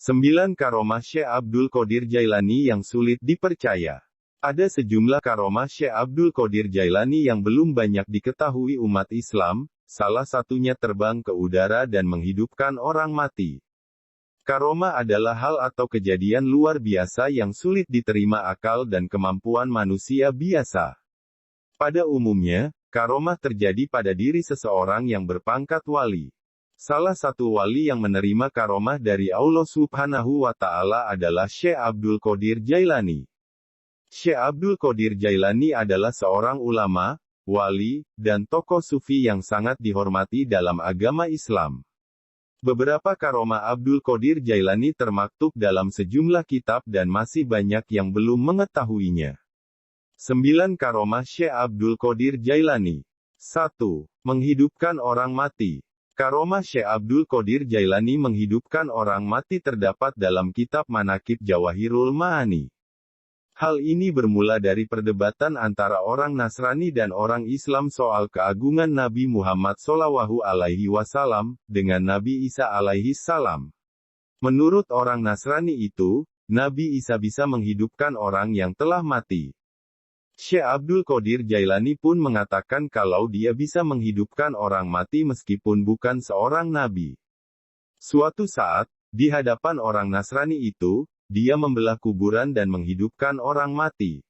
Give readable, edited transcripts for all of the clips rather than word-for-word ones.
9 Karomah Syekh Abdul Qadir Jailani yang sulit dipercaya. Ada sejumlah karomah Syekh Abdul Qadir Jailani yang belum banyak diketahui umat Islam, salah satunya terbang ke udara dan menghidupkan orang mati. Karomah adalah hal atau kejadian luar biasa yang sulit diterima akal dan kemampuan manusia biasa. Pada umumnya, karomah terjadi pada diri seseorang yang berpangkat wali. Salah satu wali yang menerima karomah dari Allah Subhanahu wa Ta'ala adalah Syekh Abdul Qadir Jailani. Syekh Abdul Qadir Jailani adalah seorang ulama, wali, dan tokoh sufi yang sangat dihormati dalam agama Islam. Beberapa karomah Abdul Qadir Jailani termaktub dalam sejumlah kitab dan masih banyak yang belum mengetahuinya. 9 karomah Syekh Abdul Qadir Jailani. 1. Menghidupkan orang mati. Karomah Syekh Abdul Qadir Jailani menghidupkan orang mati terdapat dalam kitab Manaqib Jawahirul Ma'ani. Hal ini bermula dari perdebatan antara orang Nasrani dan orang Islam soal keagungan Nabi Muhammad SAW dengan Nabi Isa alaihissalam. Menurut orang Nasrani itu, Nabi Isa bisa menghidupkan orang yang telah mati. Syekh Abdul Qadir Jailani pun mengatakan kalau dia bisa menghidupkan orang mati meskipun bukan seorang nabi. Suatu saat, di hadapan orang Nasrani itu, dia membelah kuburan dan menghidupkan orang mati.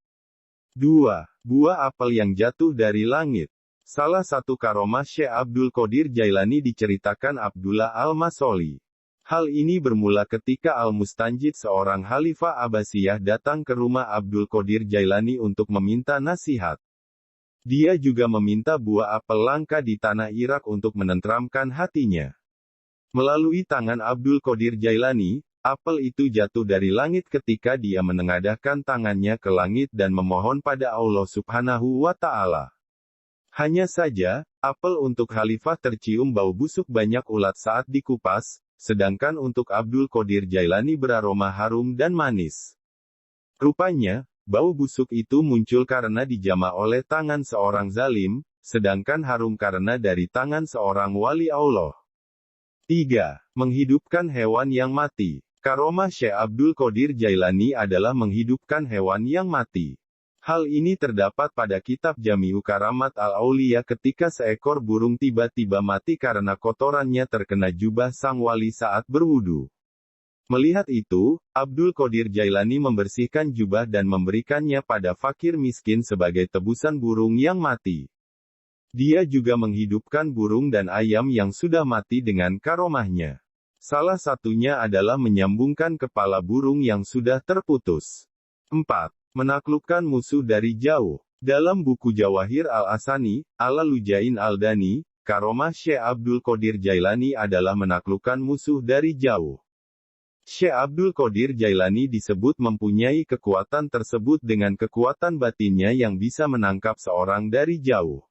2. Buah apel yang jatuh dari langit. Salah satu karomah Syekh Abdul Qadir Jailani diceritakan Abdullah Al-Masoli. Hal ini bermula ketika Al-Mustanjid seorang Khalifah Abbasiyah datang ke rumah Abdul Qadir Jailani untuk meminta nasihat. Dia juga meminta buah apel langka di tanah Irak untuk menenteramkan hatinya. Melalui tangan Abdul Qadir Jailani, apel itu jatuh dari langit ketika dia menengadahkan tangannya ke langit dan memohon pada Allah Subhanahu wa Ta'ala. Hanya saja, apel untuk Khalifah tercium bau busuk banyak ulat saat dikupas, sedangkan untuk Abdul Qadir Jailani beraroma harum dan manis. Rupanya, bau busuk itu muncul karena dijamah oleh tangan seorang zalim, sedangkan harum karena dari tangan seorang wali Allah. 3. Menghidupkan hewan yang mati. Karomah Syekh Abdul Qadir Jailani adalah menghidupkan hewan yang mati. Hal ini terdapat pada kitab Jami'u Karamat Al-Auliya ketika seekor burung tiba-tiba mati karena kotorannya terkena jubah sang wali saat berwudu. Melihat itu, Abdul Qadir Jailani membersihkan jubah dan memberikannya pada fakir miskin sebagai tebusan burung yang mati. Dia juga menghidupkan burung dan ayam yang sudah mati dengan karomahnya. Salah satunya adalah menyambungkan kepala burung yang sudah terputus. 4. Menaklukkan musuh dari jauh. Dalam buku Jawahir Al-Asani, Al-Lujain Al-Dani, karomah Syekh Abdul Qadir Jailani adalah menaklukkan musuh dari jauh. Syekh Abdul Qadir Jailani disebut mempunyai kekuatan tersebut dengan kekuatan batinnya yang bisa menangkap seorang dari jauh.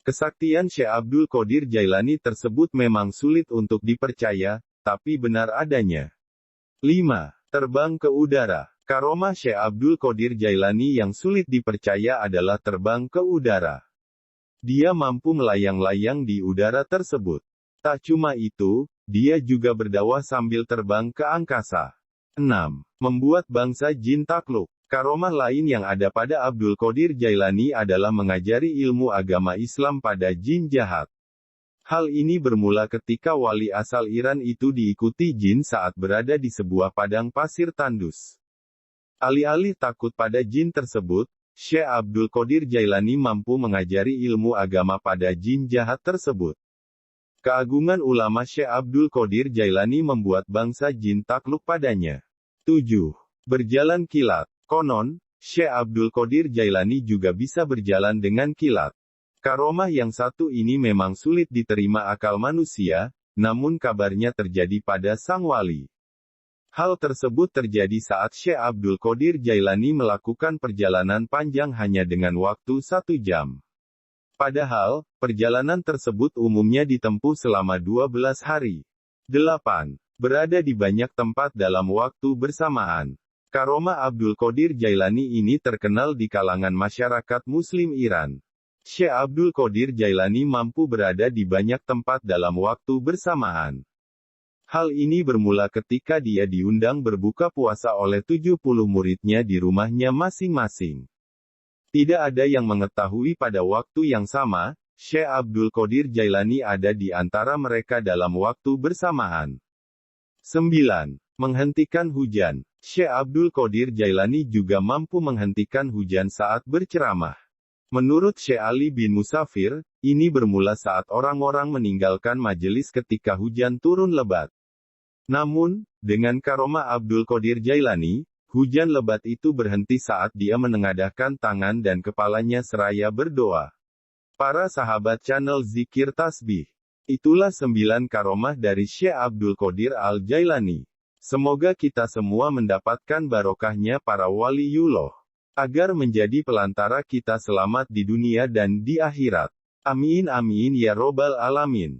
Kesaktian Syekh Abdul Qadir Jailani tersebut memang sulit untuk dipercaya, tapi benar adanya. 5. Terbang ke udara. Karomah Syekh Abdul Qadir Jailani yang sulit dipercaya adalah terbang ke udara. Dia mampu melayang-layang di udara tersebut. Tak cuma itu, dia juga berdakwah sambil terbang ke angkasa. 6. Membuat bangsa jin takluk. Karomah lain yang ada pada Abdul Qadir Jailani adalah mengajari ilmu agama Islam pada jin jahat. Hal ini bermula ketika wali asal Iran itu diikuti jin saat berada di sebuah padang pasir tandus. Alih-alih takut pada jin tersebut, Syekh Abdul Qadir Jailani mampu mengajari ilmu agama pada jin jahat tersebut. Keagungan ulama Syekh Abdul Qadir Jailani membuat bangsa jin takluk padanya. 7. Berjalan kilat. Konon, Syekh Abdul Qadir Jailani juga bisa berjalan dengan kilat. Karomah yang satu ini memang sulit diterima akal manusia, namun kabarnya terjadi pada sang wali. Hal tersebut terjadi saat Syekh Abdul Qadir Jailani melakukan perjalanan panjang hanya dengan waktu 1 jam. Padahal, perjalanan tersebut umumnya ditempuh selama 12 hari. 8. Berada di banyak tempat dalam waktu bersamaan. Karomah Abdul Qadir Jailani ini terkenal di kalangan masyarakat Muslim Iran. Syekh Abdul Qadir Jailani mampu berada di banyak tempat dalam waktu bersamaan. Hal ini bermula ketika dia diundang berbuka puasa oleh 70 muridnya di rumahnya masing-masing. Tidak ada yang mengetahui pada waktu yang sama, Syekh Abdul Qadir Jailani ada di antara mereka dalam waktu bersamaan. 9. Menghentikan hujan. Syekh Abdul Qadir Jailani juga mampu menghentikan hujan saat berceramah. Menurut Syekh Ali bin Musafir, ini bermula saat orang-orang meninggalkan majelis ketika hujan turun lebat. Namun, dengan karomah Abdul Qadir Jailani, hujan lebat itu berhenti saat dia menengadahkan tangan dan kepalanya seraya berdoa. Para sahabat channel Zikir Tasbih. Itulah 9 karomah dari Syekh Abdul Qadir Al-Jailani. Semoga kita semua mendapatkan barokahnya para waliullah, agar menjadi pelantara kita selamat di dunia dan di akhirat. Amin amin ya robbal alamin.